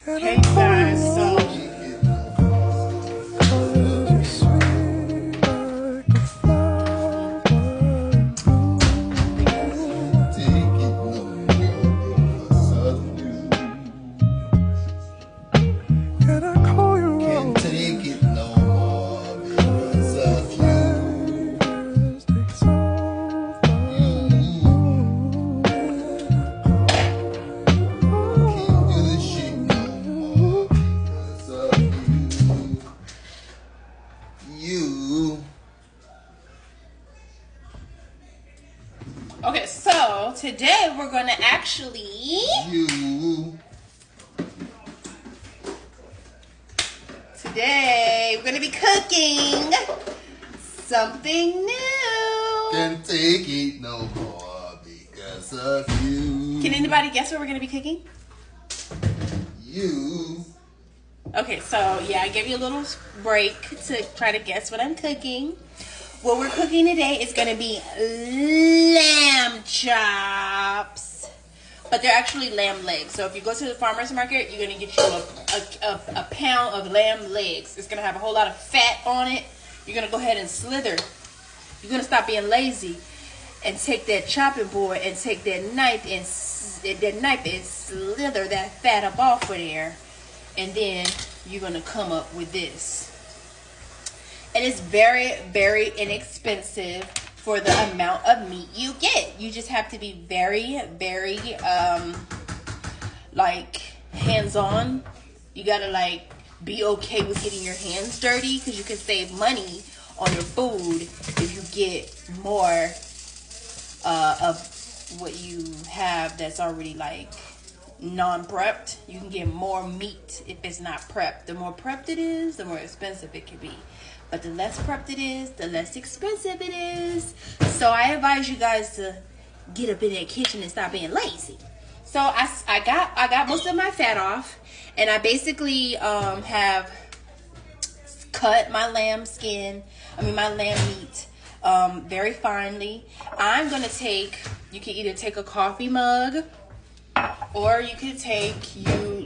Hey guys, so okay, so today we're gonna today we're gonna be cooking something new. Can't take it no more because of you. Can anybody guess what we're gonna be cooking? You. Okay, so yeah, I gave you a little break to try to guess what I'm cooking. What we're cooking today is going to be lamb chops, but they're actually lamb legs. So if you go to the farmer's market, you're going to get you a pound of lamb legs. It's going to have a whole lot of fat on it. You're going to go ahead and slither. You're going to stop being lazy and take that chopping board and take that knife and slither that fat up off of there. And then you're going to come up with this. And it's very, very inexpensive for the amount of meat you get. You just have to be very, very, hands-on. You got to, be okay with getting your hands dirty because you can save money on your food if you get more of what you have that's already, non-prepped. You can get more meat if it's not prepped. The more prepped it is, the more expensive it can be. But the less prepped it is, the less expensive it is. So I advise you guys to get up in that kitchen and stop being lazy. So I got most of my fat off, and I basically have cut my lamb meat very finely. I'm gonna you can either take a coffee mug, or you could take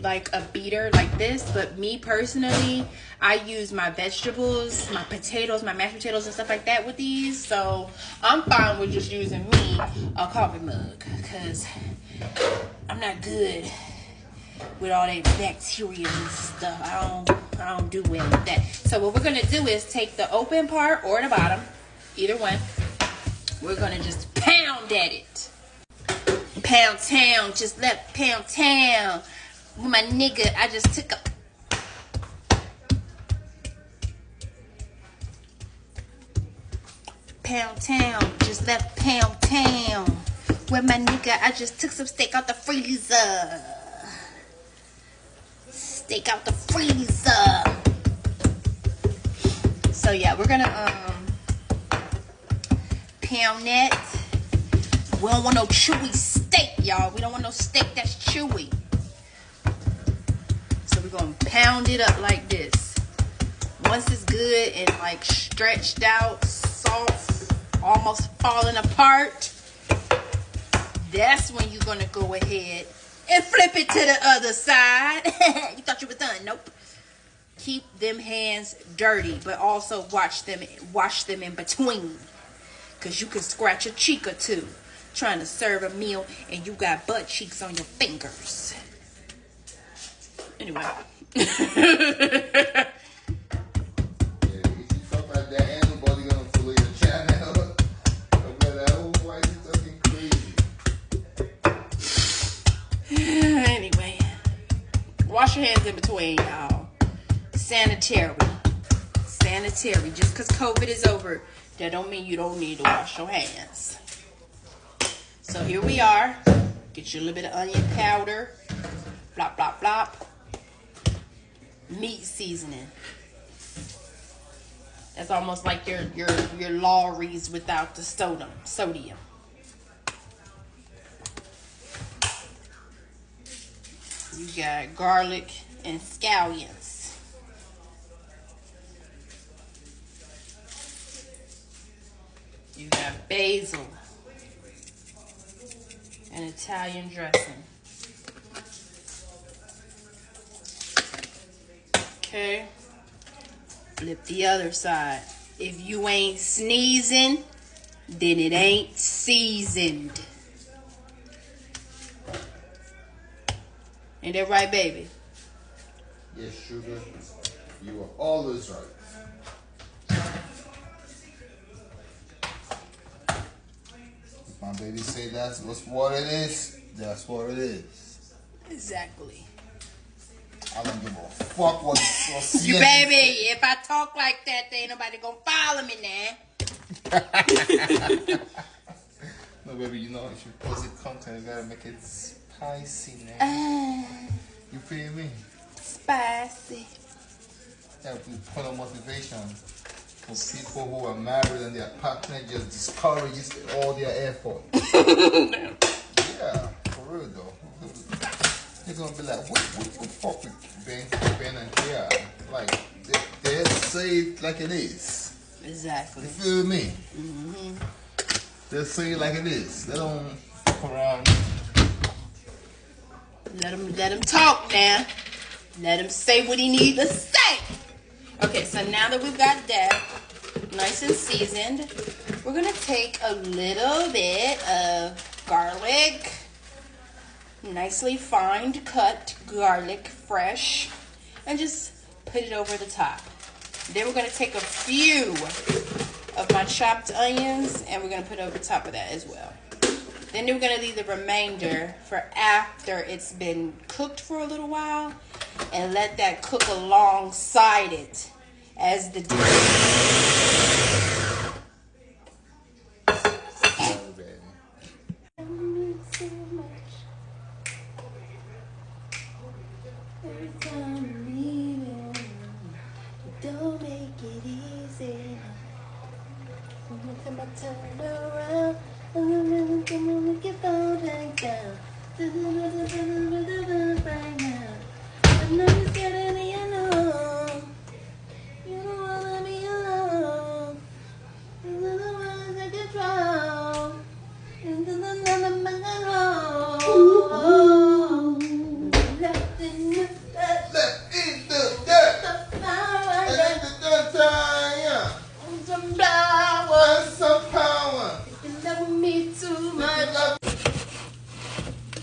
a beater like this. But me personally, I use my vegetables, my potatoes, my mashed potatoes and stuff like that with these. So I'm fine with just using a coffee mug because I'm not good with all that bacteria and stuff. I don't do well with that. So what we're going to do is take the open part or the bottom, either one. We're going to just pound at it. Pound town, just left pound town. With my nigga, I just took a pound town, just left pound town. With my nigga, I just took some steak out the freezer. Steak out the freezer. So yeah, we're gonna pound that. We don't want no chewy steak, y'all. We don't want no steak that's chewy. So we're going to pound it up like this. Once it's good and stretched out, soft, almost falling apart, that's when you're going to go ahead and flip it to the other side. You thought you were done. Nope. Keep them hands dirty, but also wash them in between. Because you can scratch a cheek or two trying to serve a meal and you got butt cheeks on your fingers. Anyway. Anyway. Wash your hands in between, y'all. Sanitary. Just because COVID is over, that don't mean you don't need to wash your hands. So here we are. Get you a little bit of onion powder. Blop, blop, blop. Meat seasoning. That's almost like your Lawry's without the sodium. You got garlic and scallions. You got basil and Italian dressing. Okay. Flip the other side. If you ain't sneezing, then it ain't seasoned. Ain't that right, baby? Yes, sugar. You are always right. If my baby say that's what it is, that's what it is. Exactly. I don't give a fuck what You baby, if I talk like that, there ain't nobody gonna follow me now. No, baby, you know, if you post it content, you gotta make it spicy now. You feel me? Spicy. Yeah, we put on motivation for people who are married and their partner just discourages all their effort. Yeah, for real though. They're gonna be like, what the fuck with Ben and Kia? Like, they say it like it is. Exactly. You feel me? Mm-hmm. They say it like it is. They don't fuck around. Let him talk now. Let him say what he needs to say. Okay, so now that we've got that nice and seasoned, we're gonna take a little bit of garlic, nicely fined cut garlic, fresh, and just put it over the top. Then we're gonna take a few of my chopped onions and we're gonna put it over the top of that as well. Then we're gonna leave the remainder for after it's been cooked for a little while and let that cook alongside it as the dish. Every time you leave it, don't make it easy. Every time I turn around, I'm gonna make your phone hang down. Right now, I know you're scared of me, I know. You don't wanna be alone. You're the one that control. Into the night of my control. Left in the dirt. Left in the dirt. The power. And in the dirt time. Some power. And some power. You love me too much.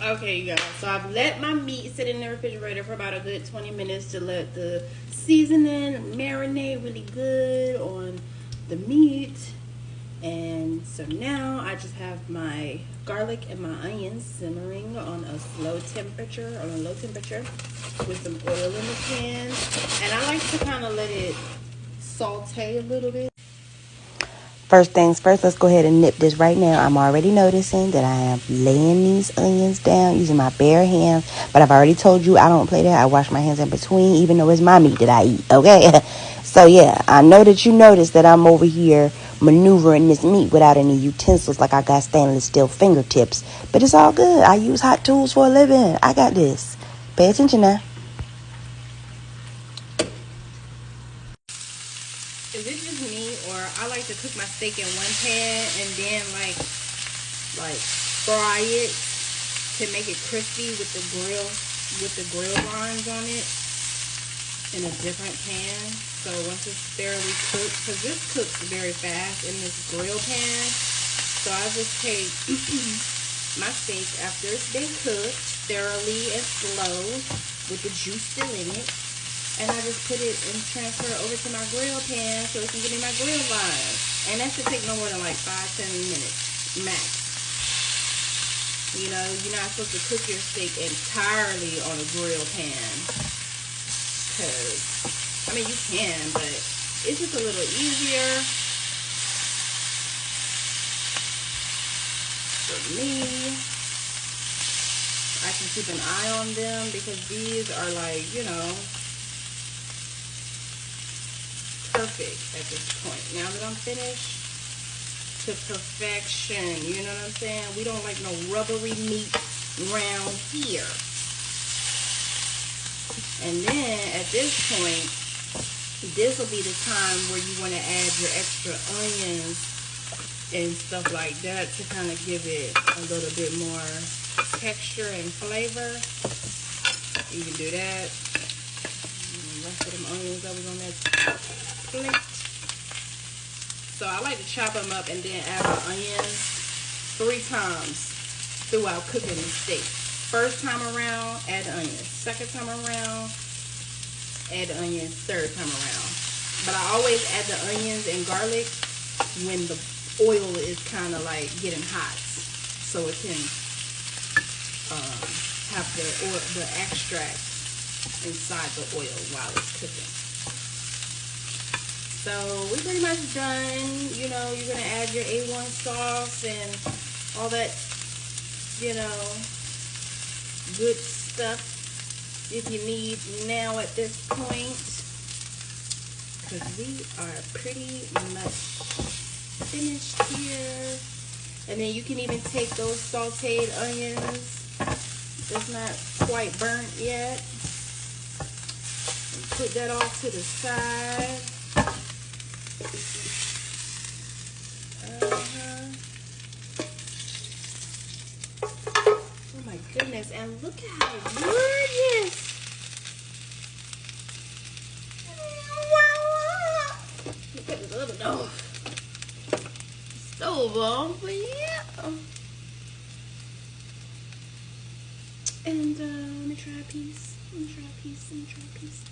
Okay, you guys. So I've let my meat sit in the refrigerator for about a good 20 minutes to let the seasoning marinate really good on the meat. And so now I just have my garlic and my onions simmering on a low temperature with some oil in the pan. And I like to kind of let it saute a little bit. First things first, let's go ahead and nip this right now. I'm already noticing that I am laying these onions down using my bare hands. But I've already told you I don't play that. I wash my hands in between, even though it's my meat that I eat, okay? So, yeah, I know that you noticed that I'm over here maneuvering this meat without any utensils like I got stainless steel fingertips. But it's all good. I use hot tools for a living. I got this. Pay attention now. Is it just me, or I like to cook my steak in one pan and then like fry it to make it crispy with the grill lines on it in a different pan. So once it's thoroughly cooked, because this cooks very fast in this grill pan, so I just take my steak after it's been cooked thoroughly and slow with the juice still in it. And I just put it and transfer it over to my grill pan so it can give me my grill lines. And that should take no more than like 5-10 minutes max. You know, you're not supposed to cook your steak entirely on a grill pan. Because, I mean, you can, but it's just a little easier for me. I can keep an eye on them because these are like, you know, perfect at this point. Now that I'm finished, to perfection, you know what I'm saying? We don't like no rubbery meat around here. And then at this point, this will be the time where you want to add your extra onions and stuff like that to kind of give it a little bit more texture and flavor. You can do that. rest of them onions that was on that plate. So I like to chop them up and then add the onions 3 times throughout cooking the steak. First time around, add the onions. Second time around, add the onions. Third time around. But I always add the onions and garlic when the oil is kind of like getting hot, so it can have the extract inside the oil while it's cooking. So we're pretty much done. You know, you're gonna add your A1 sauce and all that, you know, good stuff if you need now at this point, because we are pretty much finished here. And then you can even take those sauteed onions that's not quite burnt yet and put that off to the side. Oh my goodness, and look at how gorgeous. Look at this little dog. Stove on, but yeah. And let me try a piece. Let me try a piece.